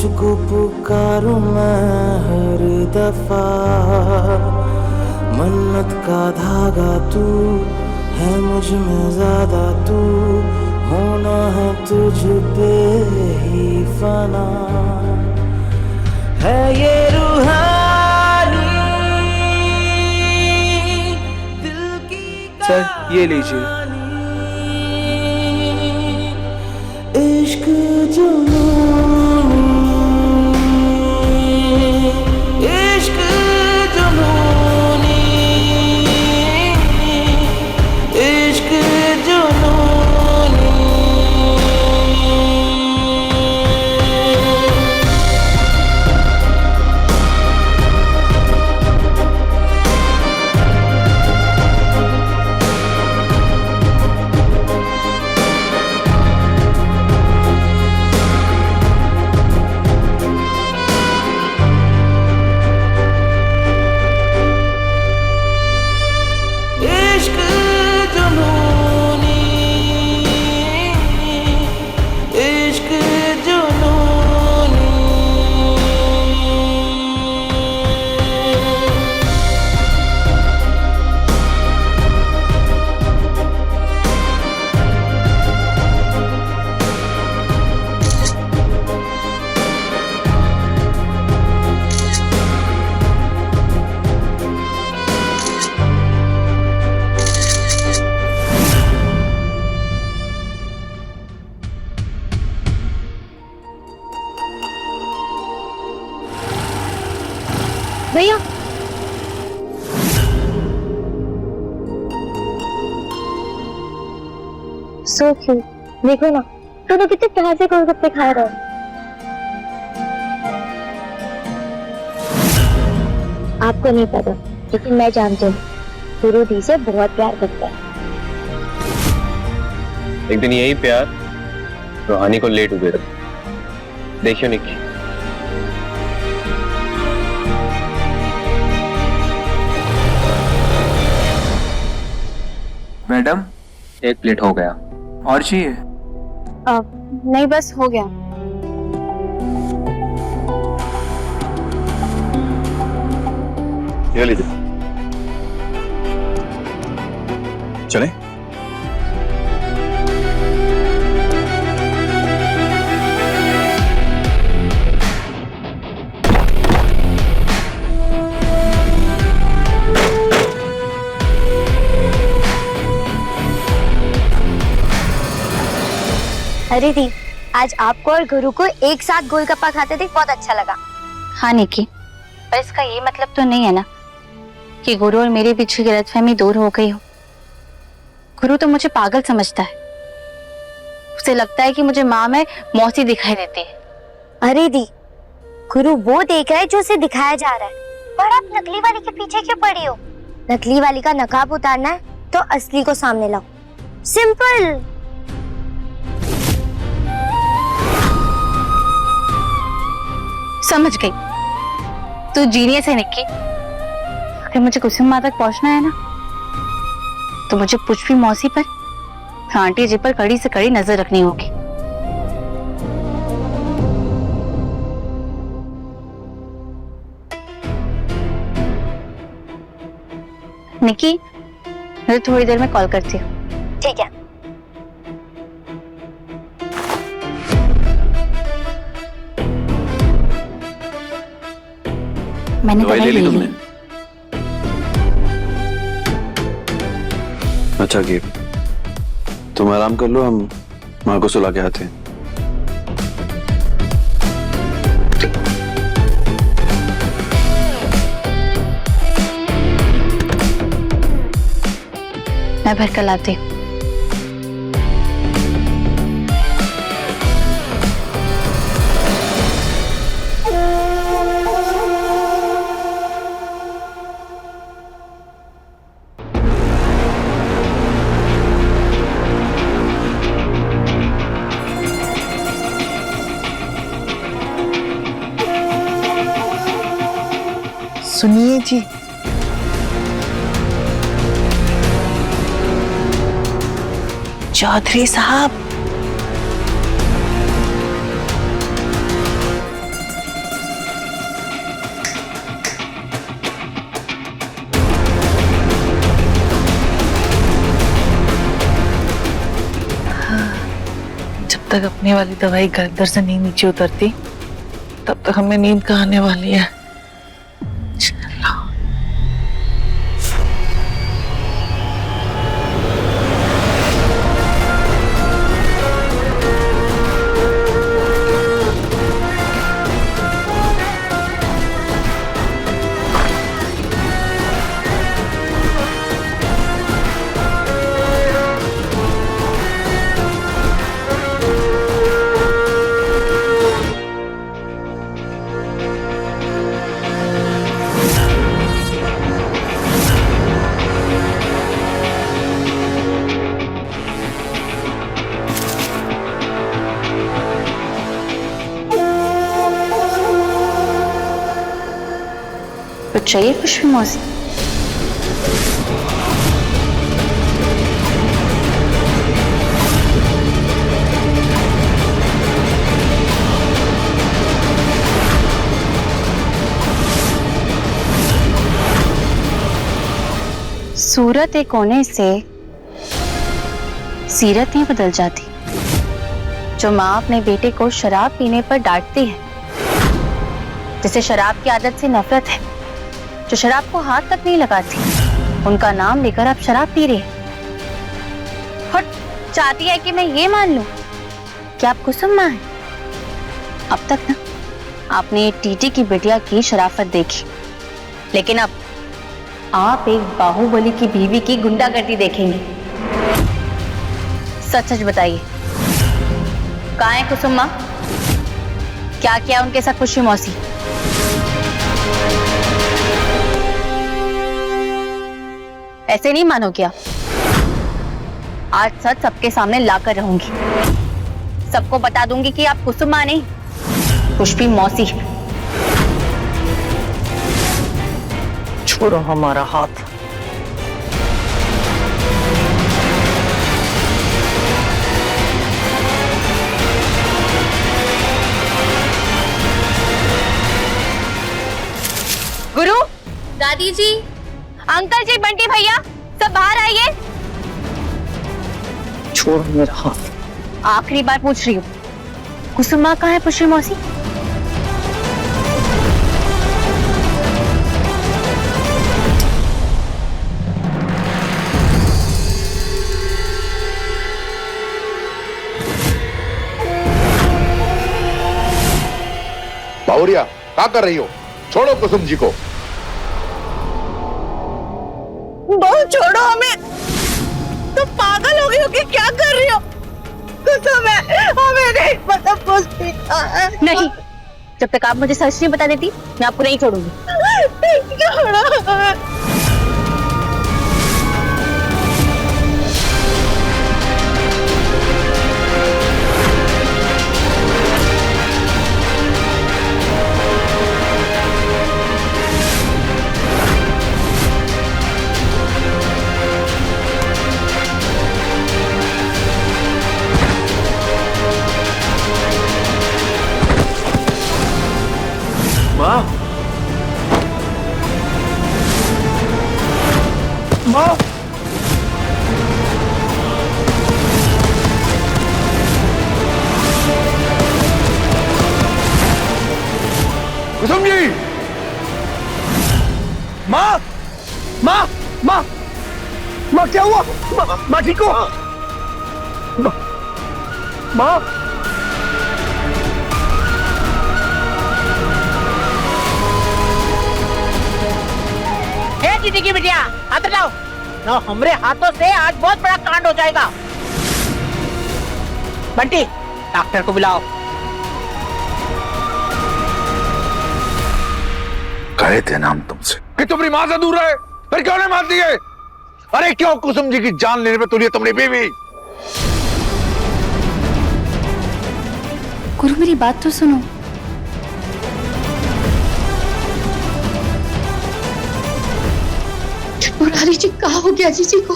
तुझको पुकारूं मैं हर दफा, मन्नत का धागा तू है मुझ में ज्यादा, तू होना है तुझ पे ही फना, है ये रूहानी दिल की सर ये लीजिए। इश्क जुनूनी, इश्क जुनूनी, इश्क जुनूनी। भैया सो क्यूट, देखो ना दोनों कितने प्यार से गोलगप्पे खा रहे हैं। आपको नहीं पता लेकिन मैं जानती हूँ गुरु दी से बहुत प्यार करता है। एक दिन यही प्यार रूहानी को लेट हुए रखा। देखियो निक्की, मैडम एक प्लेट हो गया। और चाहिए? नहीं बस हो गया। ये लीजिए। चलें? अरे दी, आज आपको और गुरु को एक साथ गोलगप्पा खाते देख बहुत अच्छा लगा। हाँ निकी, पर इसका ये मतलब तो नहीं है ना कि गुरु और मेरे बीच की गलतफहमी दूर हो गई हो। गुरु तो मुझे पागल समझता है, उसे लगता है कि मुझे माँ में मौसी दिखाई देती है। अरे दी, गुरु वो देख रहा है जो उसे दिखाया जा रहा है, पर आप नकली वाली के पीछे क्यों पड़ी हो? नकली वाली का नकाब उतारना है तो असली को सामने लाओ, सिंपल। समझ गई, तू जीनियस है निक्की। अगर मुझे कुसुम माँ तक पहुंचना है ना तो मुझे पुष्पी मौसी पर, आंटी जी पर कड़ी से कड़ी नजर रखनी होगी। निक्की, मैं थोड़ी देर में कॉल करती हूँ। ठीक है। मैंने दवाई ले ली तुमने? ली। अच्छा कि तुम आराम कर लो, हम माँ को सुला के आते हैं। मैं भर कर लाती हूँ। सुनिए जी, चौधरी साहब, तक अपनी वाली दवाई गर्दन से नहीं नीचे उतरती तब तक हमें नींद कहाँ आने वाली है। चलो। कुछ चाहिए खुशबू मौसी? सूरत एक होने से सीरत नहीं बदल जाती। जो माँ अपने बेटे को शराब पीने पर डांटती है, जिसे शराब की आदत से नफरत है, जो शराब को हाथ तक नहीं लगाती, उनका नाम लेकर आप शराब पी रहे हैं और चाहती है कि मैं ये मान लूं कि आप कुसुम माँ हैं। अब तक ना आपने टीटी की बिटिया की शराफत देखी, लेकिन अब आप एक बाहुबली की बीवी की गुंडागर्दी देखेंगे। सच सच बताइए, कहाँ है कुसुम माँ? क्या किया उनके साथ खुशी मौसी? ऐसे नहीं मानोगे आप। आज सच सबके सामने लाकर रहूंगी, सबको बता दूंगी कि आप कुसुम माँ नहीं, खुशबू मौसी। छोड़ो हमारा हाथ। गुरु, दादी जी, अंकल जी, बंटी भैया, सब बाहर आइए। छोड़ो मेरा हाथ। आखिरी बार पूछ रही हूँ, कुसुम माँ कहाँ है खुशबू मौसी? बाहुरिया, क्या कर रही हो? छोड़ो कुसुम जी को। बहुत छोड़ो हमें। तुम पागल हो गई हो कि क्या कर रही हो? कुसुम है, हमें नहीं पता कुछ भी। नहीं, जब तक आप मुझे सच नहीं बता देती मैं आपको नहीं छोड़ूंगी। छोड़ो हमें। माँ, माँ, कुसुम जी, माँ, माँ, माँ, माँ क्या हुआ? माँ ठीक हो? माँ, दीदी की बिटिया, हाथ हटाओ ना, हमरे हाथों से आज बहुत बड़ा कांड हो जाएगा। बंटी, डॉक्टर को बुलाओ। कहे थे ना हम तुमसे कि तुम्हारी माँ से दूर रहे, फिर क्यों नहीं मानती है? अरे क्यों कुसुम जी की जान लेने पे तुली है तुम्हारी बीवी? गुरु, मेरी बात तो सुनो। मुरारी जी, कहा हो गया जीजी को?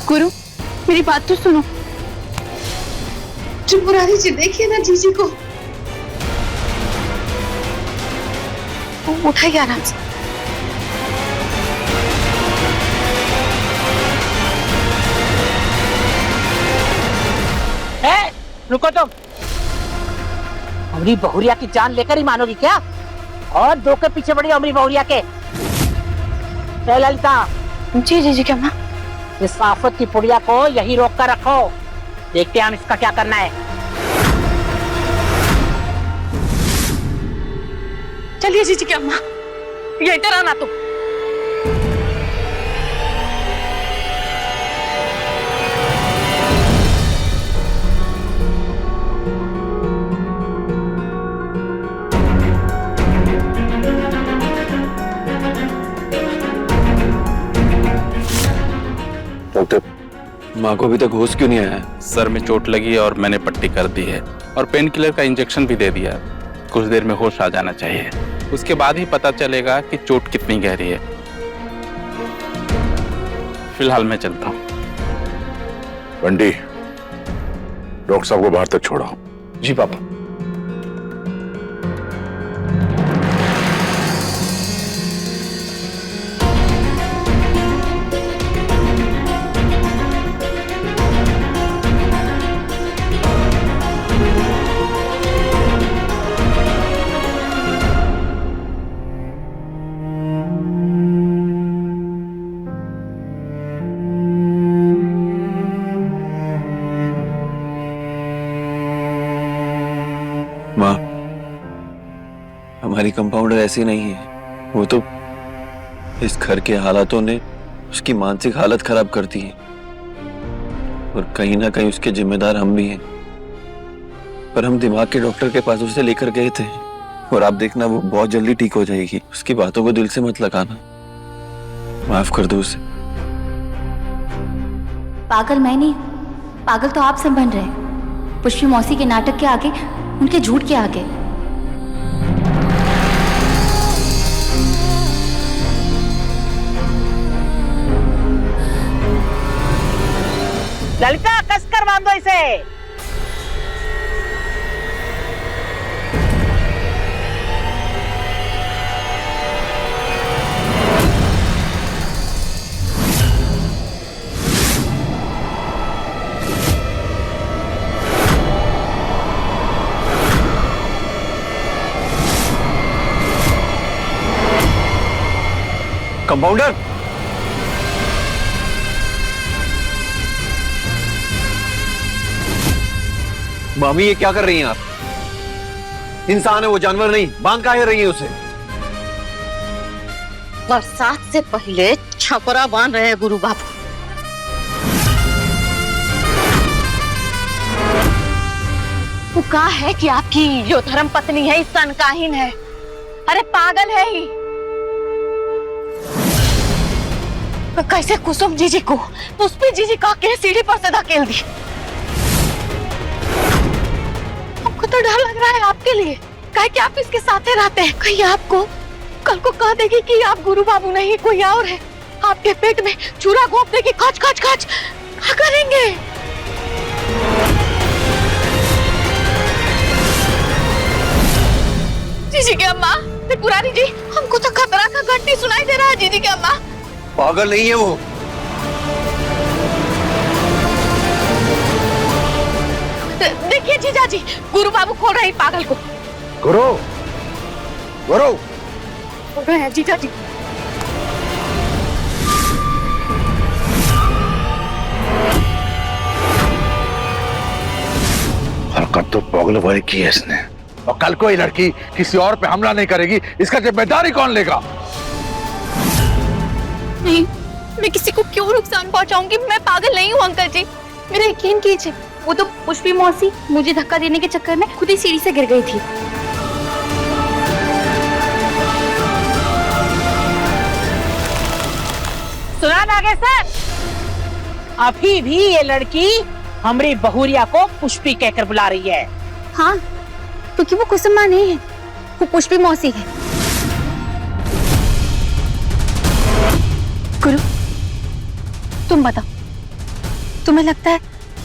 गुरु, मेरी बात तो सुनो। मुरारी जी, देखिए ना जीजी को। उठाइए आराम से। है? रुको तुम। अमरी बहुरिया की जान लेकर ही मानोगी क्या? और दो के पीछे पड़ी अमरी बहुरिया के। ललिता। जी जी जी क्या माँ? इस आफत की पुड़िया को यही रोक कर रखो, देखते हैं हम इसका क्या करना है। चलिए जीजी की अम्मा, ये इधर आना तुम। डॉक्टर, माँ को अभी तक होश क्यों नहीं आया है? सर में चोट लगी और मैंने पट्टी कर दी है और पेन किलर का इंजेक्शन भी दे दिया। कुछ देर में होश आ जाना चाहिए, उसके बाद ही पता चलेगा कि चोट कितनी गहरी है। फिलहाल मैं चलता हूँ। बंटी, डॉक्टर साहब को बाहर तक छोड़ो। जी पापा। माँ, हमारी कंपाउंडर ऐसी नहीं है। वो तो इस घर के हालातों ने उसकी मानसिक हालत खराब कर दी है और कहीं ना कहीं उसके जिम्मेदार हम भी हैं। पर हम दिमाग के डॉक्टर के पास उसे लेकर गए थे और आप देखना वो बहुत जल्दी ठीक हो जाएगी। उसकी बातों को दिल से मत लगाना, माफ कर दो उसे। पागल मैं नहीं, पागल तो आप सब बन रहे हैं, पुष्पी मौसी के नाटक के आगे, उनके झूठ के आगे। ललिता, कसकर बांधो इसे। कंपाउंडर, मामी ये क्या कर रही हैं आप? इंसान है वो, जानवर नहीं। बांध काहे रही है उसे? बरसात से पहले छपरा बांध रहे हैं गुरु बाबू। वो कहा है कि आपकी जो धर्म पत्नी है स्तनकाहीन है। अरे पागल है ही। कैसे कुसुम जीजी को पुष्पी जीजी का के सीढ़ी पर से धकेल दी। हमको तो डर लग रहा है आपके लिए, कहे कि आप इसके साथ ही रहते हैं। कहीं आपको कल को कह देगी कि आप गुरु बाबू नहीं कोई और है, आपके पेट में चूरा घोंप देगी। खच खच खच क्या करेंगे? जीजी की अम्मा, पुरानी जी, हमको तो खतरा का घंटी सुनाई दे रहा है। जीजी की अम्मा पागल नहीं है वो। देखिए जीजा जी, गुरु बाबू खोल रहे हैं पागल को। गुरु, गुरु खोल रहे हैं जीजा जी। हरकत तो पागल वाली की है इसने, और कल को ये लड़की किसी और पे हमला नहीं करेगी, इसका जिम्मेदारी कौन लेगा? नहीं, मैं किसी को क्यों नुकसान पहुंचाऊंगी? मैं पागल नहीं हूँ अंकल जी, मेरा यकीन कीजिए। वो तो पुष्पी मौसी मुझे धक्का देने के चक्कर में खुद ही सीढ़ी से गिर गई थी। सुना नागेश्वर, अभी भी ये लड़की हमारी बहुरिया को पुष्पी कहकर बुला रही है। हाँ, क्योंकि वो कुसुम माँ नहीं है, वो पुष्पी मौसी है। गुरु, तुम बताओ, तुम्हें लगता है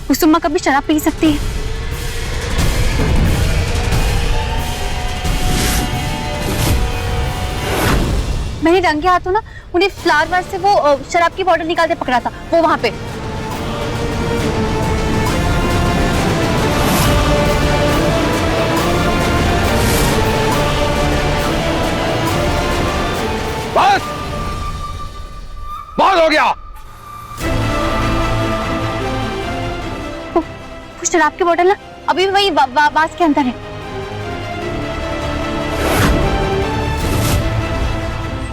कुसुम माँ कभी शराब पी सकती है? मैंने रंगे हाथों ना उन्हें फ्लावर वास से वो शराब की बोतल निकालते पकड़ा था, वो वहां पे। बस बहुत हो गया। वो शराब की बोतल ना अभी वही बास के अंदर है।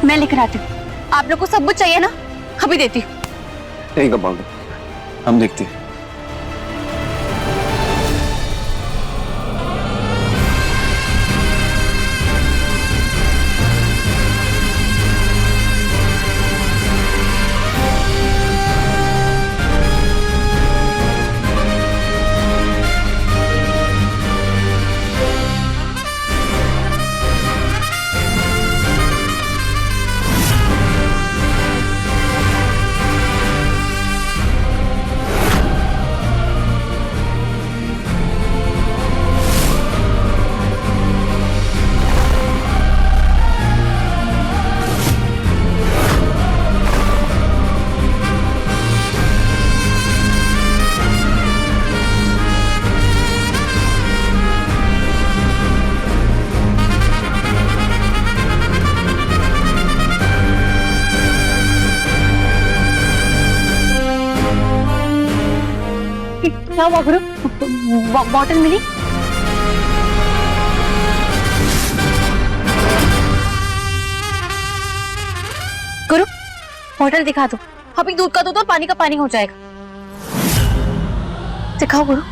मैं लेकर आती हूँ। आप लोग को सबूत चाहिए ना, अभी देती हूँ। नहीं कंपाउंडर, हम देखते हैं। क्या हुआ गुरु? बॉटल मिली? गुरु बॉटल दिखा दो। अभी दूध का दूध और पानी का पानी हो जाएगा। दिखाओ गुरु।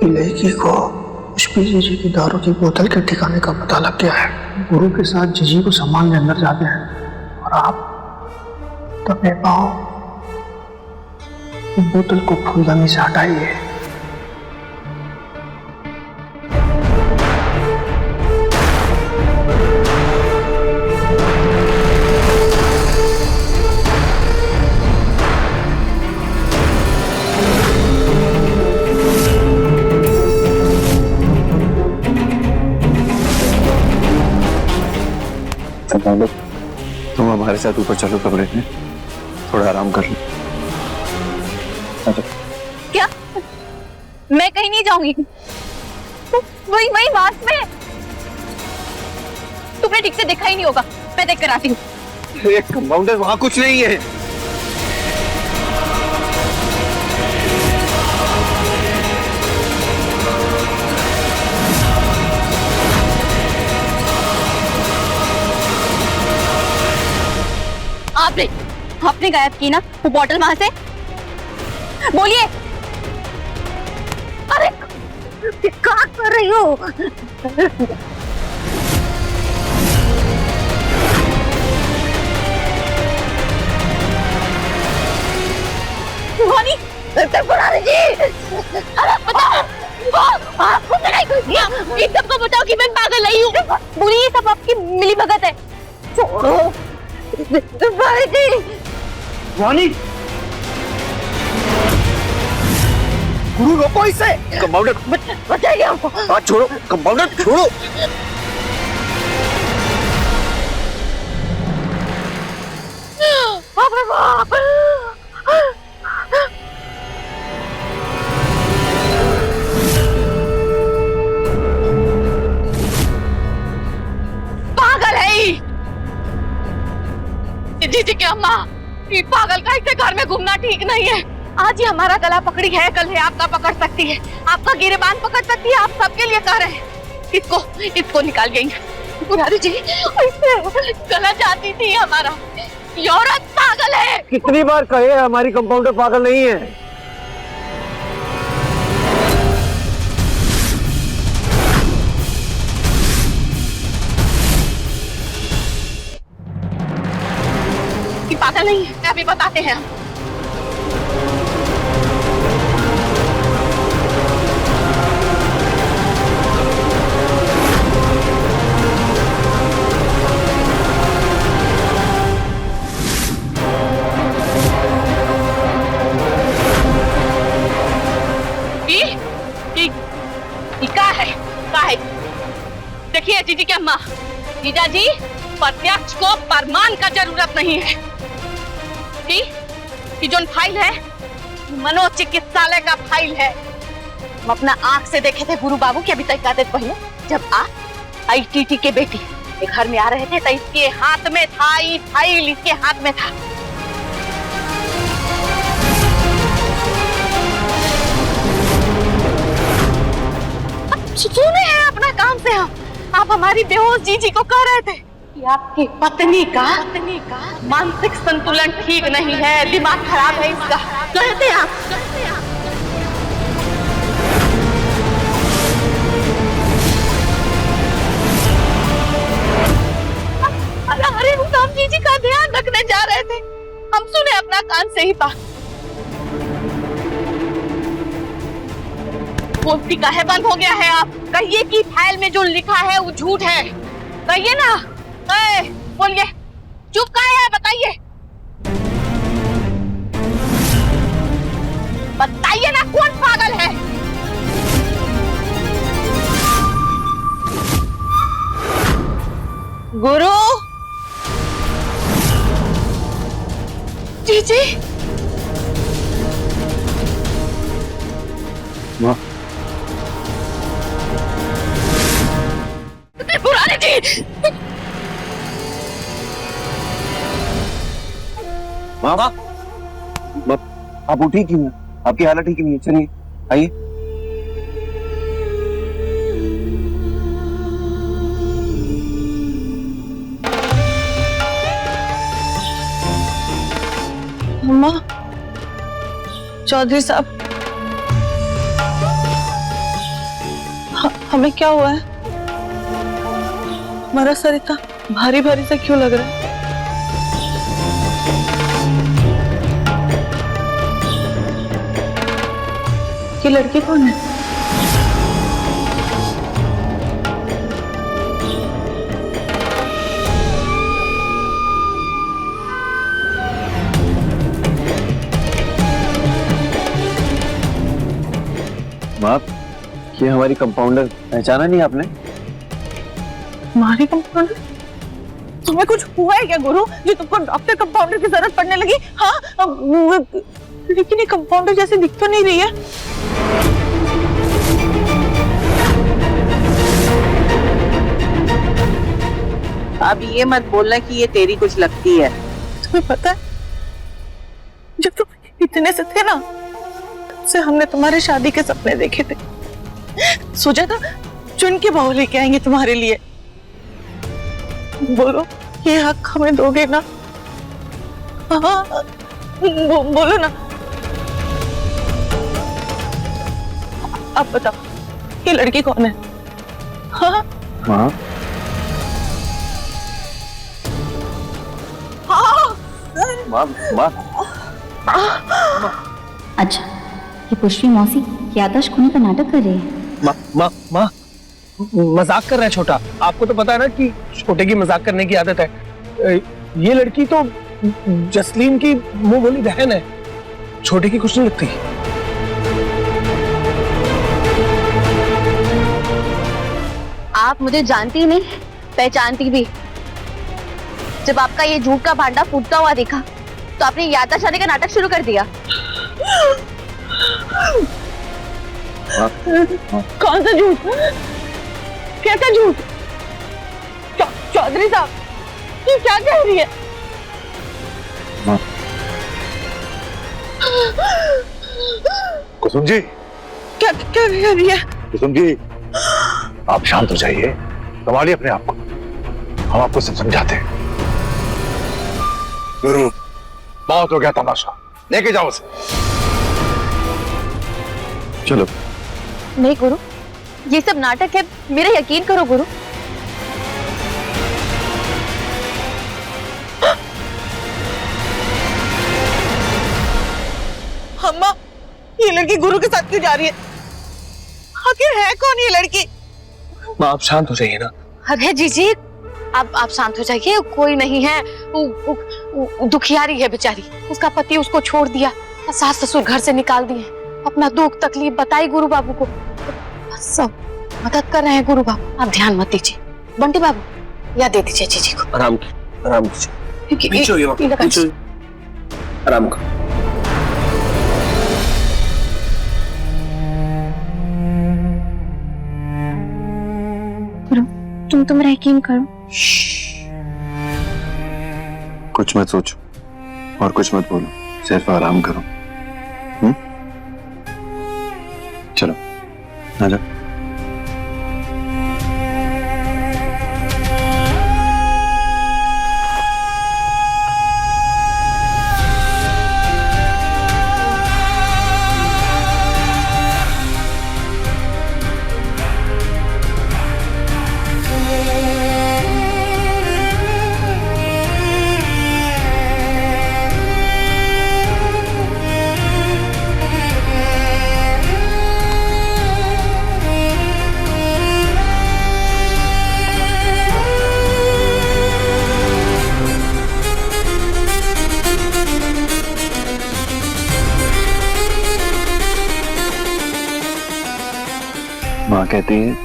लड़की को पुष्पी जीजी की दारू की बोतल के ठिकाने का पता लग गया है। गुरु के साथ जीजी को सामान के अंदर जाते हैं और आप तब पाओ बोतल को फूलदानी से हटाइए। तुम हमारे साथ ऊपर चलो कमरे में, थोड़ा आराम कर लो। क्या? मैं कहीं नहीं जाऊंगी। वही वही बात में तुमने ठीक से देखा ही नहीं होगा। मैं देख कर आती हूँ। कंपाउंडर वहां कुछ नहीं है। आपने गायब की ना वो बॉटल वहां से? बोलिए। अरे क्या कर रही हो? इन सबको बताओ कि मैं पागल नहीं हूँ। बोलिए सब आपकी मिली भगत है। छोड़ो वानी, गुरु रोको इसे। कंपाउंडर बचाइए हमको। हाथ छोड़ो कंपाउंडर, छोड़ो। पागल है जी की अम्मा। ये पागल का इसे घर में घूमना ठीक नहीं है। आज ही हमारा गला पकड़ी है, कल है आपका पकड़ सकती है, आपका गिरेबान पकड़ सकती है। आप सबके लिए कह रहे हैं। इसको निकाल गई मुरारी जी। गला चाहती थी हमारा। ये औरत पागल है। कितनी बार कहे हमारी कंपाउंडर पागल नहीं है। पागल नहीं है, अभी बताते हैं हम। क्या है? देखिए जीजी की अम्मा, जीजा जी, प्रत्यक्ष को प्रमाण का जरूरत नहीं है कि जो फाइल है मनोचिकित्सालय का फाइल है। हम अपना आंख से देखे थे गुरु बाबू के अभी तक आते पहले, जब आप आईटीटी के बेटी के घर में आ रहे थे तो इसके हाथ में था, ये फाइल इसके हाथ में था। सुने हैं अपना काम से हम। आप हमारी बेहोश जीजी को कह रहे थे कि आपकी पत्नी का मानसिक संतुलन ठीक नहीं है, दिमाग खराब है इसका, कहते आप। अरे हम जीजी का ध्यान रखने जा रहे थे, हम सुने अपना कान से ही बात। बोलती काहे बंद हो गया है आप? कहिए कि फाइल में जो लिखा है वो झूठ है, कहिए ना। बोलिए, चुप काहे है, बताइए बताइए ना, कौन पागल है? गुरु जीजी, माँ, पुराने जी। माँ, आप उठी क्यों? आपकी हालत ठीक नहीं है, चलिए आइए। अम्मा, चौधरी साहब, हमें क्या हुआ है? हमारा सर इतना भारी भारी सा क्यों लग रहा है? ये लड़की कौन है? माँ, ये हमारी कंपाउंडर, पहचाना नहीं आपने? हमारी कंपाउंडर? तुम्हें कुछ हुआ है क्या गुरु, जो तुमको डॉक्टर कंपाउंडर की जरूरत पड़ने लगी? हाँ, लेकिन ये कंपाउंडर जैसे दिख तो नहीं रही है। अब ये मत बोलना कि ये तेरी कुछ लगती है। तुम्हें पता है, जब तुम इतने से थे ना, तब से हमने तुम्हारे शादी के सपने देखे थे। सोचा था चुन के बहू लेके आएंगे तुम्हारे लिए। बोलो, ये हक हमें दोगे ना? हाँ, बोलो ना। अब बताओ, ये लड़की कौन है? हाँ माँ, माँ, माँ, अच्छा, ये पुष्पी मौसी याददाश्त खोने का नाटक कर रही है। माँ, मजाक कर रहा है छोटा। आपको तो पता है ना कि छोटे की मजाक करने की आदत है। ये लड़की तो जसलीन की मुंह बोली बहन है, छोटे की कुछ नहीं लगती। आप मुझे जानती नहीं, पहचानती भी। जब आपका ये झूठ का भांडा फूटता हुआ देखा तो आपने याददाश्त खोने का नाटक शुरू कर दिया। कौन सा झूठ? कैसा झूठ? चौधरी साहब, ये क्या कह रही है? कुसुम जी, क्या कह रही है? कुसुम जी, आप शांत हो जाइए, संभालिए अपने आप को, हम आपको सब समझाते हैं। गुरु, बहुत हो गया तमाशा, लेके जाओ उसे। चलो। नहीं गुरु, ये सब नाटक है, मेरा यकीन करो गुरु। अम्मा, ये लड़की गुरु के साथ क्यों जा रही है? आखिर है कौन ये लड़की? माँ, आप शांत हो जाइए ना। अरे जीजी, आप शांत हो जाइए, कोई नहीं है। वो दुखियारी है बेचारी, उसका पति उसको छोड़ दिया, सास ससुर घर से निकाल दिए, अपना दुख तकलीफ बताई गुरु बाबू को, सब मदद कर रहे हैं गुरु बाबू। आप ध्यान मत दीजिए। बंटी बाबू, या दे दीजिए जीजी को। आराम कीजिए। पीछे होइए, ये लगा- पीछे होइए। आराम करो। तुम मेरा यकीन करो। कुछ मत सोचो और कुछ मत बोलो, सिर्फ आराम करो। चलो आजा। माँ कहती है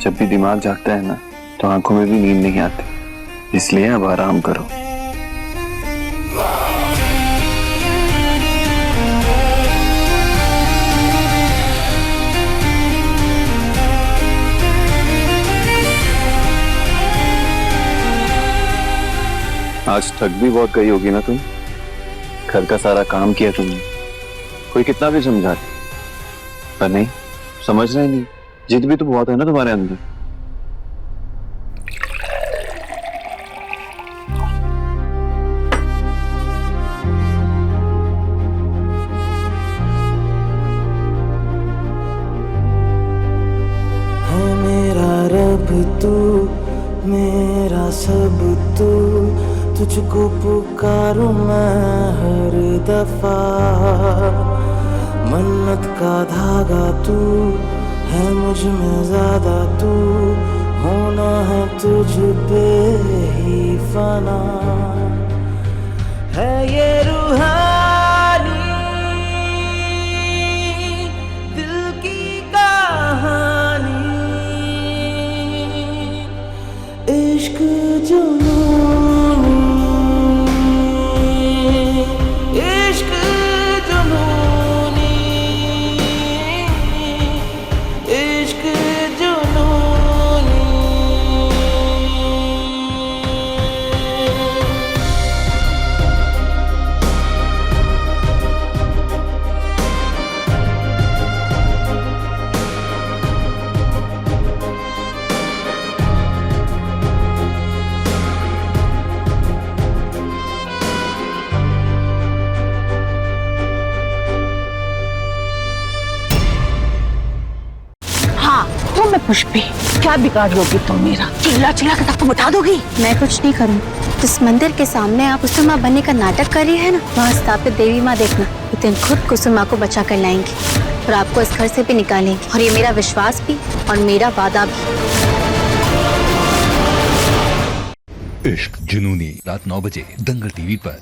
जब भी दिमाग जागता है ना तो आंखों में भी नींद नहीं आती, इसलिए अब आराम करो। आज थक भी बहुत गई होगी ना तुम, घर का सारा काम किया तुमने, कोई कितना भी समझा पर नहीं समझ रहे नहीं। जिद भी तो बहुत है ना तुम्हारे अंदर। है मेरा रब तू, मेरा सब तू, तुझको पुकारूं मैं हर दफा। मन्नत का धागा तू है, मुझ में ज्यादा तू, होना है तुझ पे ही फना। है ये रूहानी दिल की कहानी, इश्क जुनूनी, इश्क जुनूनी, इश्क जुनूनी। हाँ तो मैं पुष्पी, क्या बिगाड़ लोगी तुम मेरा? चिल्ला चिल्ला के सबको बता दोगी? मैं कुछ नहीं करूँ। जिस मंदिर के सामने आप कुसुम माँ बनने का नाटक कर रही है ना, वहाँ स्थापित देवी माँ देखना एक दिन खुद कुसुम माँ को बचा कर लाएंगी और आपको इस घर से भी निकालेंगी। और ये मेरा विश्वास भी और मेरा वादा भी। इश्क जुनूनी रात 9 बजे दंगल टीवी पर।